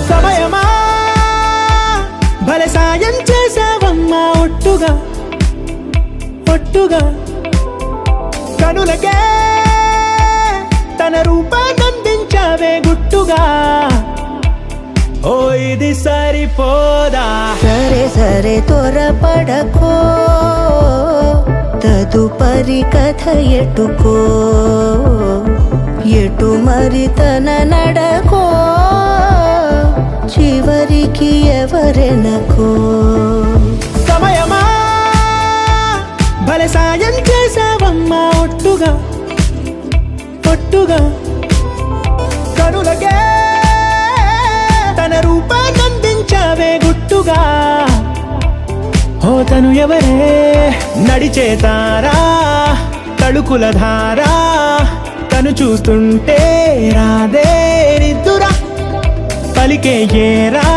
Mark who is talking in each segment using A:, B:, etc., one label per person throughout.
A: సమయమా భలే సాయం చేసావమ్మా ఒట్టుగా ఒట్టుగా కనులకే తన రూపాన్నందించావే గుట్టుగా ఓ ఇది సరిపోదా
B: సరే సరే త్వరపడకో తదుపరి కథ ఎటుకో ఎటు మరి తన నడకో చివరికి ఎవరెనకో
A: సమయమా భలే సాయం చేసావమ్మా ఒట్టుగా ఒట్టుగా కనులకే తన రూపాన్నందించావే గుట్టుగా ఓ తను ఎవరే నడిచేతారా తడుకుల ధారా తను చూస్తుంటే రాదే నిద్దురా పలికే ఏరా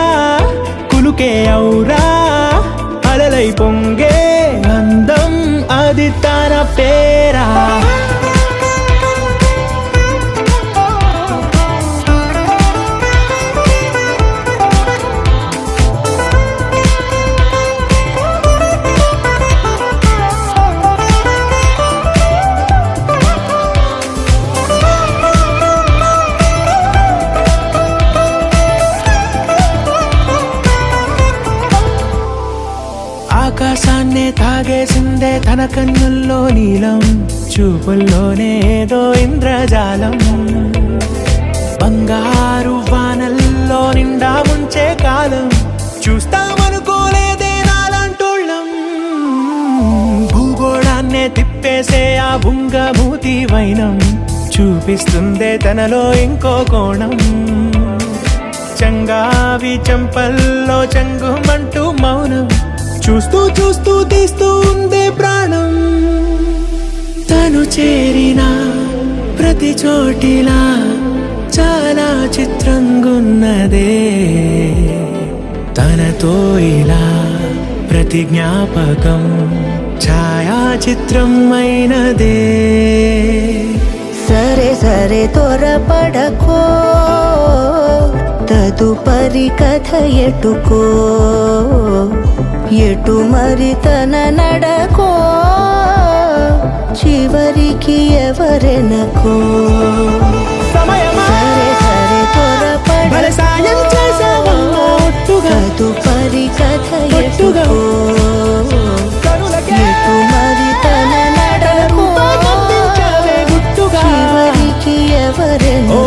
A: కులుకే ఔరా అలలై పొంగే అందం అది తన పేరా ఆకాశాన్నే తాగేసిందే తన కన్నుల్లో నీలం చూపుల్లోనే ఏదో ఇంద్రజాలం బంగారు వానల్లో నిండా ముంచే కాలం చూస్తామనుకోలేదే నాలంటోళ్ళం భూగోళాన్నే తిప్పేసే ఆ బుంగమూతి వైనం చూపిస్తుందే తనలో ఇంకో కోణం చంగావి చెంపల్లో చంగుమంటూ మౌనం చూస్తూ చూస్తూ తీస్తూ ఉందే ప్రాణం తను చేరిన ప్రతి చోటిలా చాలా చిత్రంగున్నదే తనతో ఇలా ప్రతి జ్ఞాపకం ఛాయాచిత్రం అయినదే
B: సరే సరే త్వరపడకో తదుపరి కథ ఎటుకో ఎటు మరి తన నడకో చివరికి ఎవరెనకో
A: సమయమా
B: సరే సరే
A: భలే సాయం చేసావమ్మా ఒట్టుగా
B: తదుపరి కథ
A: ఒట్టుగా
B: ఎటుకో
A: కనులకే
B: ఎటు మరి తన నడకో
A: రూపాన్నందించావే గుట్టుగా
B: చివరికి ఎవరెనకో